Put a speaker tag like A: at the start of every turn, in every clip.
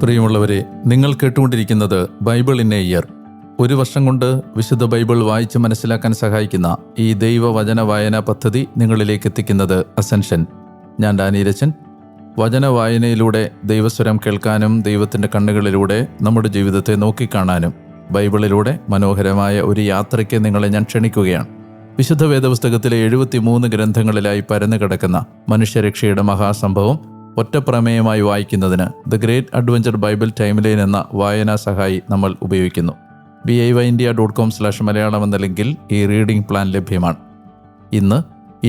A: പ്രിയമുള്ളവരെ, നിങ്ങൾ കേട്ടുകൊണ്ടിരിക്കുന്നത് ബൈബിൾ ഇൻ എ ഇയർ. ഒരു വർഷം കൊണ്ട് വിശുദ്ധ ബൈബിൾ വായിച്ച് മനസ്സിലാക്കാൻ സഹായിക്കുന്ന ഈ ദൈവവചന വായനാ പദ്ധതി നിങ്ങളിലേക്ക് എത്തിക്കുന്നത് അസെൻഷൻ. ഞാൻ ഡാനിയലച്ചൻ. വചന വായനയിലൂടെ ദൈവസ്വരം കേൾക്കാനും ദൈവത്തിൻ്റെ കണ്ണുകളിലൂടെ നമ്മുടെ ജീവിതത്തെ നോക്കിക്കാണാനും ബൈബിളിലൂടെ മനോഹരമായ ഒരു യാത്രയ്ക്ക് നിങ്ങളെ ഞാൻ ക്ഷണിക്കുകയാണ്. വിശുദ്ധ വേദപുസ്തകത്തിലെ 73 ഗ്രന്ഥങ്ങളിലായി പരന്നു കിടക്കുന്ന മനുഷ്യരക്ഷയുടെ മഹാസംഭവം ഒറ്റപ്രമേയമായി വായിക്കുന്നതിന് the great adventure bible timeline എന്ന വായനാ സഹായി നമ്മൾ ഉപയോഗിക്കുന്നു. biyindia.com/മലയാളം എന്ന ലിങ്കിൽ ഈ റീഡിംഗ് പ്ലാൻ ലഭ്യമാണ്. ഇന്ന്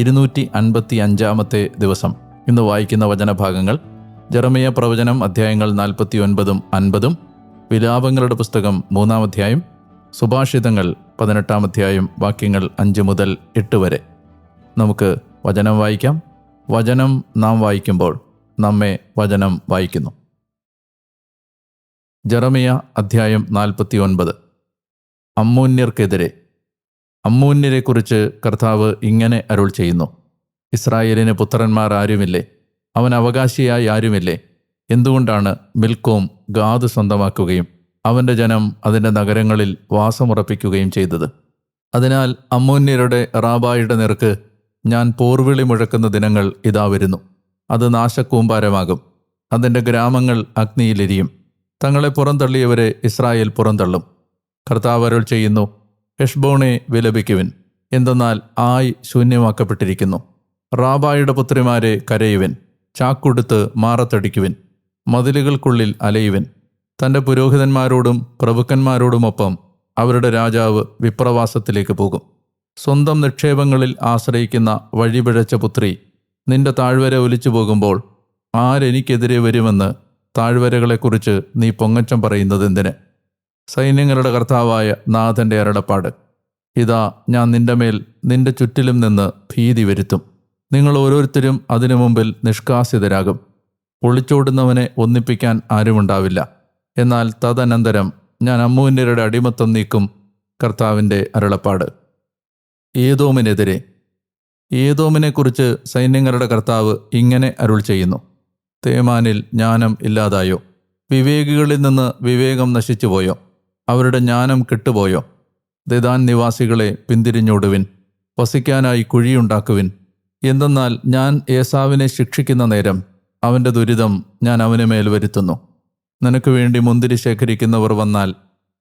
A: 255 ദിവസം. ഇന്ന് വായിക്കുന്ന വചനഭാഗങ്ങൾ ജെറമിയ പ്രവചനം അധ്യായങ്ങൾ 49ഉം 50ഉം, വിലാപങ്ങളുടെ പുസ്തകം 3-ാം അധ്യായം, സുഭാഷിതങ്ങൾ 18-ാം അധ്യായം, വാക്യങ്ങൾ 5 മുതൽ 8 വരെ. നമുക്ക് വചനം വായിക്കാം. വചനം നാം വായിക്കുമ്പോൾ നമ്മെ വചനം വായിക്കുന്നു. ജെറമിയ അധ്യായം 49. അമ്മോന്യർക്കെതിരെ. അമ്മോന്യരെക്കുറിച്ച് കർത്താവ് ഇങ്ങനെ അരുൾ ചെയ്യുന്നു: ഇസ്രായേലിന് പുത്രന്മാർ ആരുമില്ലേ? അവൻ അവകാശിയായി ആരുമില്ലേ? എന്തുകൊണ്ടാണ് മിൽക്കോം ഗാദ് സ്വന്തമാക്കുകയും അവൻ്റെ ജനം അതിൻ്റെ നഗരങ്ങളിൽ വാസമുറപ്പിക്കുകയും ചെയ്തത്? അതിനാൽ അമ്മോന്യരുടെ റാബായുടെ നേർക്ക് ഞാൻ പോർവിളി മുഴക്കുന്ന ദിനങ്ങൾ ഇതാ വരുന്നു. അത് നാശക്കൂമ്പാരമാകും. അതിൻ്റെ ഗ്രാമങ്ങൾ അഗ്നിയിലെരിയും. തങ്ങളെ പുറന്തള്ളിയവരെ ഇസ്രായേൽ പുറന്തള്ളും. കർത്താവ് അരുൾ ചെയ്യുന്നു: ഹെഷ്ബോണെ വിലപിക്കുവിൻ, എന്തെന്നാൽ ആയ് ശൂന്യമാക്കപ്പെട്ടിരിക്കുന്നു. റാബായുടെ പുത്രിമാരെ കരയുവിൻ, ചാക്കുടുത്ത് മാറത്തടിക്കുവിൻ, മതിലുകൾക്കുള്ളിൽ അലയുവിൻ. തൻ്റെ പുരോഹിതന്മാരോടും പ്രഭുക്കന്മാരോടുമൊപ്പം അവരുടെ രാജാവ് വിപ്രവാസത്തിലേക്ക് പോകും. സ്വന്തം നിക്ഷേപങ്ങളിൽ ആശ്രയിക്കുന്ന വഴിപിഴച്ച പുത്രി, നിന്റെ താഴ്വര ഒലിച്ചു പോകുമ്പോൾ ആരെനിക്കെതിരെ വരുമെന്ന് താഴ്വരകളെക്കുറിച്ച് നീ പൊങ്ങച്ചം പറയുന്നതെന്തിന്? സൈന്യങ്ങളുടെ കർത്താവായ നാഥൻ്റെ അരുളപ്പാട്: ഇതാ, ഞാൻ നിന്റെ മേൽ നിന്റെ ചുറ്റിലും നിന്ന് ഭീതി വരുത്തും. നിങ്ങൾ ഓരോരുത്തരും അതിനു മുമ്പിൽ നിഷ്കാസിതരാകും. ഒളിച്ചോടുന്നവനെ ഒന്നിപ്പിക്കാൻ ആരുമുണ്ടാവില്ല. എന്നാൽ തദനന്തരം ഞാൻ അമ്മോന്യരുടെ അടിമത്തം നീക്കും. കർത്താവിൻ്റെ അരുളപ്പാട്. ഏദോമിനെതിരെ. ഏദോമിനെക്കുറിച്ച് സൈന്യങ്ങളുടെ കർത്താവ് ഇങ്ങനെ അരുൾ ചെയ്യുന്നു: തേമാനിൽ ജ്ഞാനം ഇല്ലാതായോ? വിവേകികളിൽ നിന്ന് വിവേകം നശിച്ചുപോയോ? അവരുടെ ജ്ഞാനം കെട്ടുപോയോ? ദെദാൻ നിവാസികളെ പിന്തിരിഞ്ഞോടുവിൻ, വസിക്കാനായി കുഴിയുണ്ടാക്കുവിൻ. എന്തെന്നാൽ ഞാൻ ഏസാവിനെ ശിക്ഷിക്കുന്ന നേരം അവൻ്റെ ദുരിതം ഞാൻ അവന് മേൽ വരുത്തുന്നു. നിനക്ക് വേണ്ടി മുന്തിരി ശേഖരിക്കുന്നവർ വന്നാൽ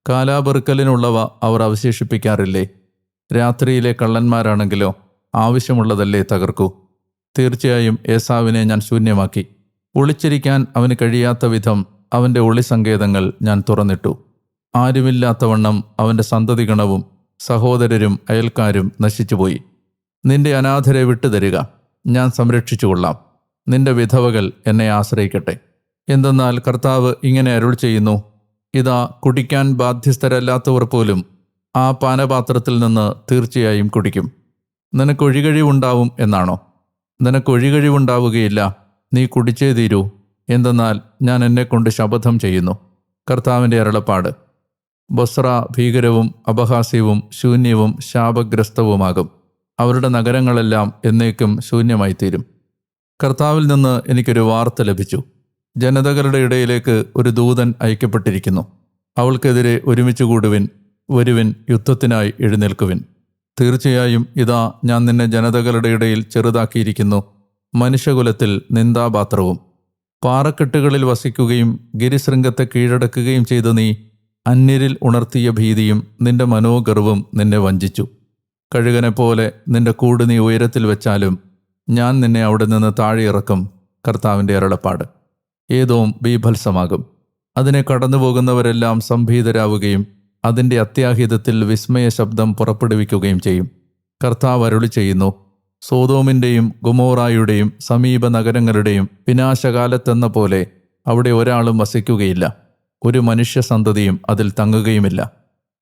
A: കാലാപെറുക്കലിനുള്ളവ അവർ അവശേഷിപ്പിക്കാറില്ലേ? രാത്രിയിലെ കള്ളന്മാരാണെങ്കിലോ ആവശ്യമുള്ളതല്ലേ തകർക്കൂ. തീർച്ചയായും ഏസാവിനെ ഞാൻ ശൂന്യമാക്കി. ഒളിച്ചിരിക്കാൻ അവന് കഴിയാത്ത വിധം അവൻ്റെ ഒളിസങ്കേതങ്ങൾ ഞാൻ തുറന്നിട്ടു. ആരുമില്ലാത്തവണ്ണം അവൻ്റെ സന്തതിഗണവും സഹോദരരും അയൽക്കാരും നശിച്ചുപോയി. നിന്റെ അനാഥരെ വിട്ടുതരിക, ഞാൻ സംരക്ഷിച്ചുകൊള്ളാം. നിന്റെ വിധവകൾ എന്നെ ആശ്രയിക്കട്ടെ. എന്തെന്നാൽ കർത്താവ് ഇങ്ങനെ അരുൾ ചെയ്യുന്നു: ഇതാ, കുടിക്കാൻ ബാധ്യസ്ഥരല്ലാത്തവർ പോലും ആ പാനപാത്രത്തിൽ നിന്ന് തീർച്ചയായും കുടിക്കും. നിനക്കൊഴികഴിവുണ്ടാവും എന്നാണോ? നിനക്കൊഴികഴിവുണ്ടാവുകയില്ല, നീ കുടിച്ചേ തീരൂ. എന്തെന്നാൽ ഞാൻ എന്നെക്കൊണ്ട് ശപഥം ചെയ്യുന്നു. കർത്താവിൻ്റെ അരുളപ്പാട്. ബൊസ്ര ഭീകരവും അപഹാസ്യവും ശൂന്യവും ശാപഗ്രസ്തവുമാകും. അവരുടെ നഗരങ്ങളെല്ലാം എന്നേക്കും ശൂന്യമായിത്തീരും. കർത്താവിൽ നിന്ന് എനിക്കൊരു വാർത്ത ലഭിച്ചു. ജനതകളുടെ ഇടയിലേക്ക് ഒരു ദൂതൻ അയക്കപ്പെട്ടിരിക്കുന്നു. അവൾക്കെതിരെ ഒരുമിച്ച് കൂടുവിൻ, വരുവിൻ, യുദ്ധത്തിനായി എഴുന്നേൽക്കുവിൻ. തീർച്ചയായും ഇതാ, ഞാൻ നിന്നെ ജനതകളുടെ ഇടയിൽ ചെറുതാക്കിയിരിക്കുന്നു, മനുഷ്യകുലത്തിൽ നിന്ദാപാത്രവും. പാറക്കെട്ടുകളിൽ വസിക്കുകയും ഗിരിശൃംഗത്തെ കീഴടക്കുകയും ചെയ്ത നീ അന്യരിൽ ഉണർത്തിയ ഭീതിയും നിന്റെ മനോഗർവും നിന്നെ വഞ്ചിച്ചു. കഴുകനെപ്പോലെ നിന്റെ കൂട് നീ ഉയരത്തിൽ വെച്ചാലും ഞാൻ നിന്നെ അവിടെ നിന്ന് താഴെ ഇറക്കും. കർത്താവിൻ്റെ അരുളപ്പാട്. ഏദോം ബീഭത്സമാകും. അതിനെ കടന്നുപോകുന്നവരെല്ലാം സംഭീതരാവുകയും അതിൻ്റെ അത്യാഹിതത്തിൽ വിസ്മയ ശബ്ദം പുറപ്പെടുവിക്കുകയും ചെയ്യും. കർത്താവ് അരുളി ചെയ്യുന്നു: സോദോമിൻ്റെയും ഗൊമോറായുടെയും സമീപ നഗരങ്ങളുടെയും വിനാശകാലത്തെന്ന പോലെ അവിടെ ഒരാളും വസിക്കുകയില്ല, ഒരു മനുഷ്യസന്തതിയും അതിൽ തങ്ങുകയുമില്ല.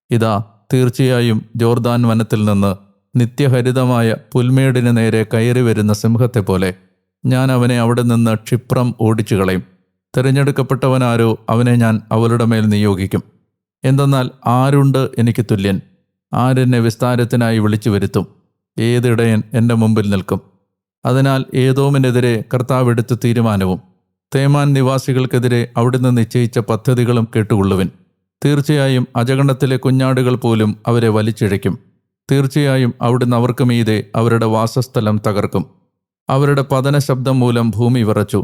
A: ഇതാ, തീർച്ചയായും ജോർദാൻ വനത്തിൽ നിന്ന് നിത്യഹരിതമായ പുൽമേടിന് നേരെ കയറി വരുന്ന സിംഹത്തെപ്പോലെ ഞാൻ അവനെ അവിടെ നിന്ന് ക്ഷിപ്രം ഓടിച്ചു കളയും. തിരഞ്ഞെടുക്കപ്പെട്ടവനാരോ അവനെ ഞാൻ അവളുടെ മേൽ നിയോഗിക്കും. എന്തെന്നാൽ ആരുണ്ട് എനിക്ക് തുല്യൻ? ആരെന്നെ വിസ്താരത്തിനായി വിളിച്ചു വരുത്തും? ഏതിടയൻ എൻ്റെ മുമ്പിൽ നിൽക്കും? അതിനാൽ ഏദോമിനെതിരെ കർത്താവ് എടുത്ത തീരുമാനവും തേമാൻ നിവാസികൾക്കെതിരെ അവിടുന്ന് നിശ്ചയിച്ച പദ്ധതികളും കേട്ടുകൊള്ളുവിൻ. തീർച്ചയായും അജഗണത്തിലെ കുഞ്ഞാടുകൾ പോലും അവരെ വലിച്ചിഴയ്ക്കും. തീർച്ചയായും അവിടുന്ന് അവർക്ക് മീതെ അവരുടെ വാസസ്ഥലം തകർക്കും. അവരുടെ പതന ശബ്ദം മൂലം ഭൂമി വിറച്ചു.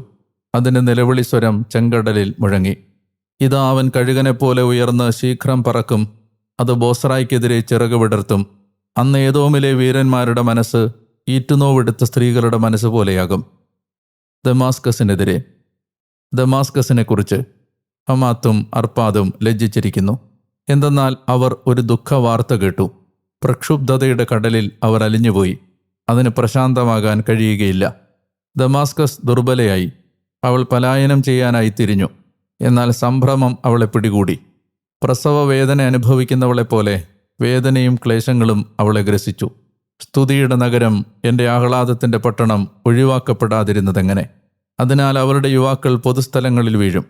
A: അതിന് നിലവിളി സ്വരം ചെങ്കടലിൽ മുഴങ്ങി. ഇതാ അവൻ കഴുകനെപ്പോലെ ഉയർന്ന് ശീഘ്രം പറക്കും. അത് ബോസ്രായ്ക്കെതിരെ ചിറക് വിടർത്തും. അന്ന് ഏദോമിലെ വീരന്മാരുടെ മനസ്സ് ഈറ്റുനോവെടുത്ത സ്ത്രീകളുടെ മനസ്സ് പോലെയാകും. ദമാസ്കസിനെക്കുറിച്ച് ഹമാത്തും അർപ്പാദും ലജ്ജിച്ചിരിക്കുന്നു. എന്തെന്നാൽ അവർ ഒരു ദുഃഖവാർത്ത കേട്ടു. പ്രക്ഷുബ്ധതയുടെ കടലിൽ അവർ അലിഞ്ഞുപോയി. അതിന് പ്രശാന്തമാകാൻ കഴിയുകയില്ല. ദമാസ്കസ് ദുർബലയായി. അവൾ പലായനം ചെയ്യാനായി തിരിഞ്ഞു. എന്നാൽ സംഭ്രമം അവളെ പിടികൂടി. പ്രസവ വേദന അനുഭവിക്കുന്നവളെപ്പോലെ വേദനയും ക്ലേശങ്ങളും അവളെ ഗ്രസിച്ചു. സ്തുതിയുടെ നഗരം, എൻ്റെ ആഹ്ലാദത്തിൻ്റെ പട്ടണം ഒഴിവാക്കപ്പെടാതിരുന്നതെങ്ങനെ? അതിനാൽ അവരുടെ യുവാക്കൾ പൊതുസ്ഥലങ്ങളിൽ വീഴും.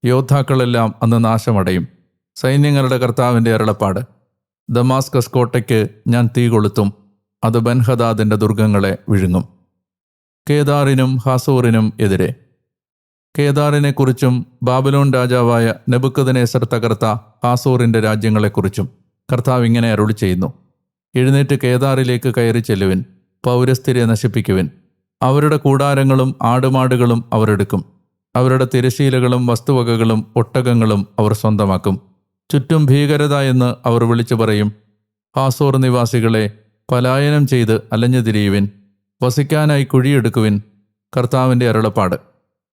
A: യോദ്ധാക്കളെല്ലാം അന്ന് നാശമടയും. സൈന്യങ്ങളുടെ കർത്താവിൻ്റെ അരുളപ്പാട്. ദമാസ്കസ് കോട്ടയ്ക്ക് ഞാൻ തീ കൊളുത്തും. അത് ബൻഹദാദിൻ്റെ ദുർഗങ്ങളെ വിഴുങ്ങും. കേദാറിനും ഹാസോറിനും എതിരെ. കേദാറിനെക്കുറിച്ചും ബാബിലോൺ രാജാവായ നെബൂഖദ്നേസർ തകർത്ത ഹാസോറിൻ്റെ രാജ്യങ്ങളെക്കുറിച്ചും കർത്താവ് ഇങ്ങനെ അരുളി ചെയ്യുന്നു. എഴുന്നേറ്റ് കേദാറിലേക്ക് കയറി ചെല്ലുവിൻ. പൗരസ്ഥരെ നശിപ്പിക്കുവിൻ. അവരുടെ കൂടാരങ്ങളും ആടുമാടുകളും അവർ എടുക്കും. അവരുടെ തിരശീലകളും വസ്തുവകകളും ഒട്ടകങ്ങളും അവർ സ്വന്തമാക്കും. ചുറ്റും ഭീകരത എന്ന് അവർ വിളിച്ചു പറയും. ഹാസോർ നിവാസികളെ, പലായനം ചെയ്ത് അലഞ്ഞുതിരിയുവിൻ. വസിക്കാനായി കുഴിയെടുക്കുവിൻ. കർത്താവിൻ്റെ അരുളപ്പാട്.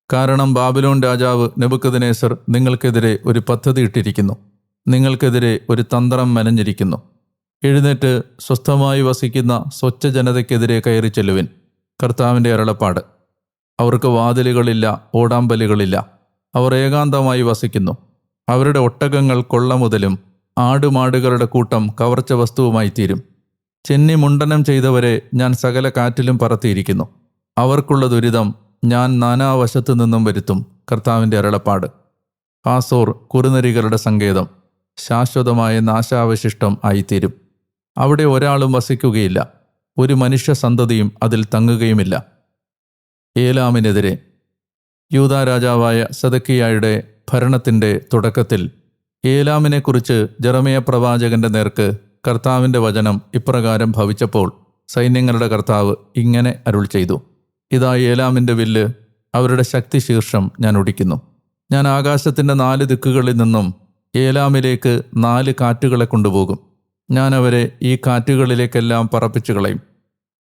A: കാരണം ബാബിലോൺ രാജാവ് നെബൂഖദ്നേസർ നിങ്ങൾക്കെതിരെ ഒരു പദ്ധതി ഇട്ടിരിക്കുന്നു. നിങ്ങൾക്കെതിരെ ഒരു തന്ത്രം മെനഞ്ഞിരിക്കുന്നു. എഴുന്നേറ്റ് സ്വസ്ഥമായി വസിക്കുന്ന സ്വച്ഛ ജനതയ്ക്കെതിരെ കയറി ചെല്ലുവിൻ. കർത്താവിൻ്റെ അരുളപ്പാട്. അവർക്ക് വാതിലുകളില്ല, ഓടാമ്പലുകളില്ല. അവർ ഏകാന്തമായി വസിക്കുന്നു. അവരുടെ ഒട്ടകങ്ങൾ കൊള്ള മുതലും ആടുമാടുകളുടെ കൂട്ടം കവർച്ച വസ്തുവുമായി തീരും. ചെന്നി മുണ്ടനം ചെയ്തവരെ ഞാൻ സകല കാറ്റിലും പറത്തിയിരിക്കുന്നു. അവർക്കുള്ള ദുരിതം ഞാൻ നാനാവശത്തു നിന്നും വരുത്തും. കർത്താവിൻ്റെ അരുളപ്പാട്. ഹാസോർ കുറുനരികളുടെ സങ്കേതം, ശാശ്വതമായ നാശാവശിഷ്ടം ആയിത്തീരും. അവിടെ ഒരാളും വസിക്കുകയില്ല. ഒരു മനുഷ്യ സന്തതിയും അതിൽ തങ്ങുകയുമില്ല. ഏലാമിനെതിരെ. യൂദാ രാജാവായ സെദക്കിയായുടെ ഭരണത്തിൻ്റെ തുടക്കത്തിൽ ഏലാമിനെക്കുറിച്ച് ജെറമ്യാ പ്രവാചകന്റെ നേർക്ക് കർത്താവിൻ്റെ വചനം ഇപ്രകാരം ഭവിച്ചപ്പോൾ സൈന്യങ്ങളുടെ കർത്താവ് ഇങ്ങനെ അരുൾ ചെയ്തു. ഇതാ ഏലാമിൻ്റെ വില്ല്, അവരുടെ ശക്തി ശീർഷം ഞാൻ ഒടിക്കുന്നു. ഞാൻ ആകാശത്തിൻ്റെ 4 ദിക്കുകളിൽ നിന്നും ഏലാമിലേക്ക് 4 കാറ്റുകളെ കൊണ്ടുപോകും. ഞാൻ അവരെ ഈ കാറ്റുകളിലേക്കെല്ലാം പറപ്പിച്ചു കളയും.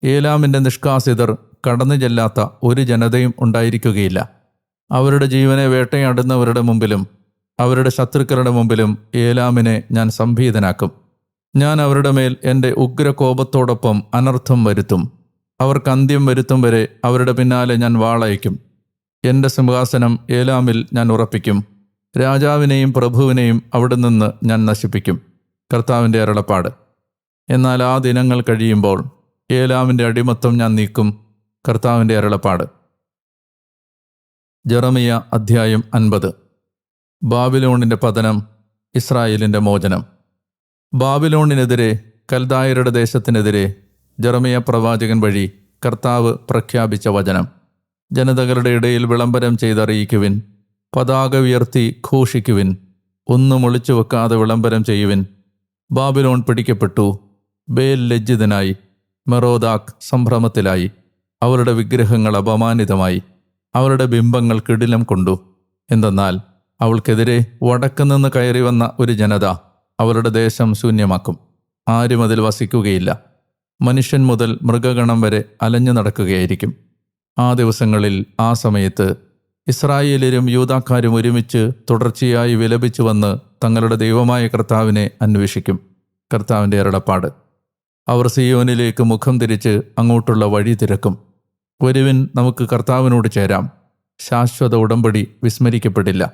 A: ഏലാമിൻ്റെ നിഷ്കാസിതർ കടന്നു ചെല്ലാത്ത ഒരു ജനതയും ഉണ്ടായിരിക്കുകയില്ല. അവരുടെ ജീവനെ വേട്ടയാടുന്നവരുടെ മുമ്പിലും അവരുടെ ശത്രുക്കളുടെ മുമ്പിലും ഏലാമിനെ ഞാൻ സംഭീതനാക്കും. ഞാൻ അവരുടെ മേൽ എൻ്റെ ഉഗ്രകോപത്തോടൊപ്പം അനർത്ഥം വരുത്തും. അവർക്ക് അന്ത്യം വരുത്തും വരെ അവരുടെ പിന്നാലെ ഞാൻ വാളയക്കും. എൻ്റെ സിംഹാസനം ഏലാമിൽ ഞാൻ ഉറപ്പിക്കും. രാജാവിനെയും പ്രഭുവിനെയും അവിടെ നിന്ന് ഞാൻ നശിപ്പിക്കും. കർത്താവിൻ്റെ അരുളപ്പാട്. എന്നാൽ ആ ദിനങ്ങൾ കഴിയുമ്പോൾ ഏലാമിൻ്റെ അടിമത്തം ഞാൻ നീക്കും. കർത്താവിൻ്റെ അരുളപ്പാട്. ജെറമ്യാ അധ്യായം 50. ബാബിലോണിൻ്റെ പതനം, ഇസ്രായേലിൻ്റെ മോചനം. ബാബിലോണിനെതിരെ, കൽദായരുടെ ദേശത്തിനെതിരെ ജെറമ്യാ പ്രവാചകൻ വഴി കർത്താവ് പ്രഖ്യാപിച്ച വചനം. ജനതകളുടെ ഇടയിൽ വിളംബരം ചെയ്തറിയിക്കുവിൻ. പതാക ഉയർത്തി ഘോഷിക്കുവിൻ. ഒന്നും ഒളിച്ചു വെക്കാതെ വിളംബരം ചെയ്യുവിൻ. ബാബിലോൺ പിടിക്കപ്പെട്ടു. ബേൽ ലജ്ജിതനായി. മെറോദാക്ക് സംഭ്രമത്തിലായി. അവരുടെ വിഗ്രഹങ്ങൾ അപമാനിതമായി. അവരുടെ ബിംബങ്ങൾ കിടിലം കൊണ്ടു. എന്തെന്നാൽ അവൾക്കെതിരെ വടക്കുനിന്ന് കയറി വന്ന ഒരു ജനത അവരുടെ ദേശം ശൂന്യമാക്കും. ആരും അതിൽ വസിക്കുകയില്ല. മനുഷ്യൻ മുതൽ മൃഗഗണം വരെ അലഞ്ഞു നടക്കുകയായിരിക്കും. ആ ദിവസങ്ങളിൽ, ആ സമയത്ത് ഇസ്രായേലരും യൂദാക്കാരും ഒരുമിച്ച് തുടർച്ചയായി വിലപിച്ചു വന്ന് തങ്ങളുടെ ദൈവമായ കർത്താവിനെ അന്വേഷിക്കും. കർത്താവിൻ്റെ അരുളപ്പാട്. അവർ സിയോനിലേക്ക് മുഖം തിരിച്ച് അങ്ങോട്ടുള്ള വഴി തിരക്കും. വരുവിൻ, നമുക്ക് കർത്താവിനോട് ചേരാം. ശാശ്വത ഉടമ്പടി വിസ്മരിക്കപ്പെടില്ല.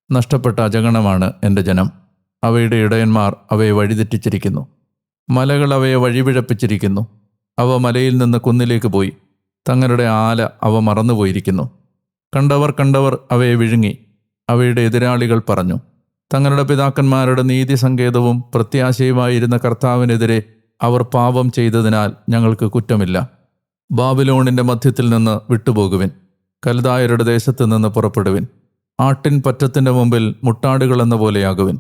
A: നഷ്ടപ്പെട്ട അജഗണമാണ് എൻ്റെ ജനം. അവയുടെ ഇടയന്മാർ അവയെ വഴിതെറ്റിച്ചിരിക്കുന്നു. മലകൾ അവയെ വഴിപിഴപ്പിച്ചിരിക്കുന്നു. അവ മലയിൽ നിന്ന് കുന്നിലേക്ക് പോയി. തങ്ങളുടെ ആല അവ മറന്നുപോയിരിക്കുന്നു. കണ്ടവർ അവയെ വിഴുങ്ങി. അവയുടെ എതിരാളികൾ പറഞ്ഞു, തങ്ങളുടെ പിതാക്കന്മാരുടെ നീതി സങ്കേതവും പ്രത്യാശയുമായിരുന്ന കർത്താവിനെതിരെ അവർ പാപം ചെയ്തതിനാൽ ഞങ്ങൾക്ക് കുറ്റമില്ല. ബാബിലോണിൻ്റെ മധ്യത്തിൽ നിന്ന് വിട്ടുപോകുവിൻ. കൽദായരുടെ ദേശത്ത് നിന്ന് പുറപ്പെടുവിൻ. ആട്ടിൻ പറ്റത്തിൻ്റെ മുമ്പിൽ മുട്ടാടുകളെന്ന പോലെയാകുവിൻ.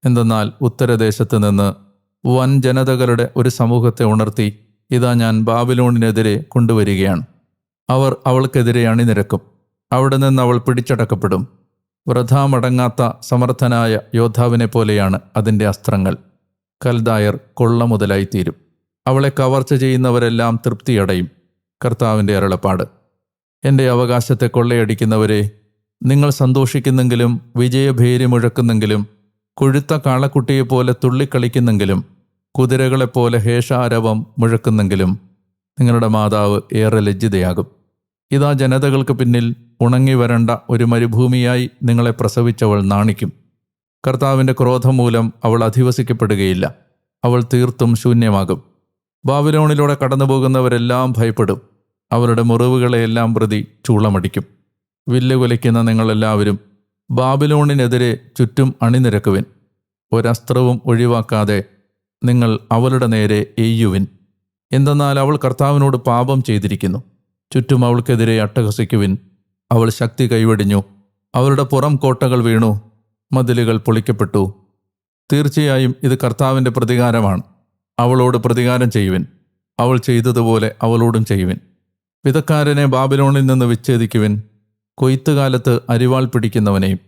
A: എന്തെന്നാൽ ഉത്തരദേശത്ത് നിന്ന് വൻ ജനതകളുടെ ഒരു സമൂഹത്തെ ഉണർത്തി ഇതാ ഞാൻ ബാബിലോണിനെതിരെ കൊണ്ടുവരികയാണ്. അവർ അവൾക്കെതിരെ അണിനിരക്കും. അവിടെ നിന്ന് അവൾ പിടിച്ചടക്കപ്പെടും. വൃഥാ മടങ്ങാത്ത സമർത്ഥനായ യോദ്ധാവിനെ പോലെയാണ് അതിൻ്റെ അസ്ത്രങ്ങൾ. കൽദായർ കൊള്ള മുതലായിത്തീരും. അവളെ കവർച്ച ചെയ്യുന്നവരെല്ലാം തൃപ്തിയടയും. കർത്താവിൻ്റെ അരുളപ്പാട്. എൻ്റെ അവകാശത്തെ കൊള്ളയടിക്കുന്നവരെ, നിങ്ങൾ സന്തോഷിക്കുന്നെങ്കിലും വിജയഭേരി മുഴക്കുന്നെങ്കിലും കൊഴുത്ത കാളക്കുട്ടിയെപ്പോലെ തുള്ളിക്കളിക്കുന്നെങ്കിലും കുതിരകളെപ്പോലെ ഹേഷാരവം മുഴക്കുന്നെങ്കിലും നിങ്ങളുടെ മാതാവ് ഏറെ ലജ്ജിതയാകും. ഇതാ ജനതകൾക്ക് പിന്നിൽ ഉണങ്ങി വരണ്ട ഒരു മരുഭൂമിയായി നിങ്ങളെ പ്രസവിച്ചവൾ നാണിക്കും. കർത്താവിൻ്റെ ക്രോധം മൂലം അവൾ അധിവസിക്കപ്പെടുകയില്ല. അവൾ തീർത്തും ശൂന്യമാകും. ബാബിലോണിലൂടെ കടന്നുപോകുന്നവരെല്ലാം ഭയപ്പെടും. അവരുടെ മുറിവുകളെയെല്ലാം പ്രതി ചൂളമടിക്കും. വില്ലുകുലയ്ക്കുന്ന നിങ്ങളെല്ലാവരും ബാബിലോണിനെതിരെ ചുറ്റും അണിനിരക്കുവിൻ. ഒരസ്ത്രവും ഒഴിവാക്കാതെ നിങ്ങൾ അവളുടെ നേരെ എയ്യുവിൻ. എന്തെന്നാൽ അവൾ കർത്താവിനോട് പാപം ചെയ്തിരിക്കുന്നു. ചുറ്റും അവൾക്കെതിരെ അട്ടഹസിക്കുവിൻ. അവൾ ശക്തി കൈവെടിഞ്ഞു. അവളുടെ പുറം കോട്ടകൾ വീണു. മതിലുകൾ പൊളിക്കപ്പെട്ടു. തീർച്ചയായും ഇത് കർത്താവിൻ്റെ പ്രതികാരമാണ്. അവളോട് പ്രതികാരം ചെയ്യുവിൻ. അവൾ ചെയ്തതുപോലെ അവളോടും ചെയ്യുവിൻ. വിതക്കാരനെ ബാബിലോണിൽ നിന്ന് വിച്ഛേദിക്കുവിൻ. കൊയ്ത്തുകാലത്ത് അരിവാൾ പിടിക്കുന്നവനെയും.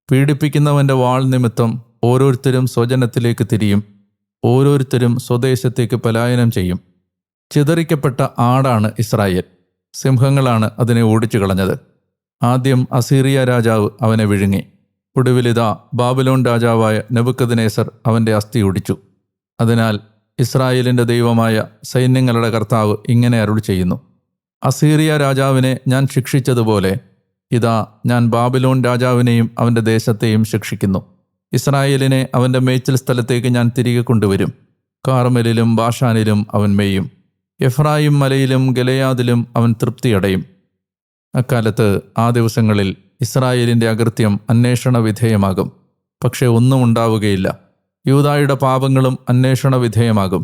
A: പീഡിപ്പിക്കുന്നവൻ്റെ വാൾ നിമിത്തം ഓരോരുത്തരും സ്വജനത്തിലേക്ക് തിരിയും. ഓരോരുത്തരും സ്വദേശത്തേക്ക് പലായനം ചെയ്യും. ചിതറിക്കപ്പെട്ട ആടാണ് ഇസ്രായേൽ. സിംഹങ്ങളാണ് അതിനെ ഓടിച്ചു കളഞ്ഞത്. ആദ്യം അസീറിയ രാജാവ് അവനെ വിഴുങ്ങി. ഒടുവിലിതാ ബാബിലോൺ രാജാവായ നെബൂഖദ്നേസർ അവൻ്റെ അസ്ഥി ഒടിച്ചു. അതിനാൽ ഇസ്രായേലിൻ്റെ ദൈവമായ സൈന്യങ്ങളുടെ കർത്താവ് ഇങ്ങനെ അരുളി ചെയ്യുന്നു: അസീറിയ രാജാവിനെ ഞാൻ ശിക്ഷിച്ചതുപോലെ ഇതാ ഞാൻ ബാബിലോൺ രാജാവിനെയും അവൻ്റെ ദേശത്തെയും ശിക്ഷിക്കുന്നു. ഇസ്രായേലിനെ അവൻ്റെ മേച്ചിൽ സ്ഥലത്തേക്ക് ഞാൻ തിരികെ കൊണ്ടുവരും. കാർമെലിലും ബാഷാനിലും അവൻ മേയും. എഫ്രായിം മലയിലും ഗലയാദിലും അവൻ തൃപ്തിയടയും. അക്കാലത്ത് ആ ദിവസങ്ങളിൽ ഇസ്രായേലിൻ്റെ അകൃത്യം അന്വേഷണ വിധേയമാകും, പക്ഷേ ഒന്നും ഉണ്ടാവുകയില്ല. യൂദായുടെ പാപങ്ങളും അന്വേഷണ വിധേയമാകും,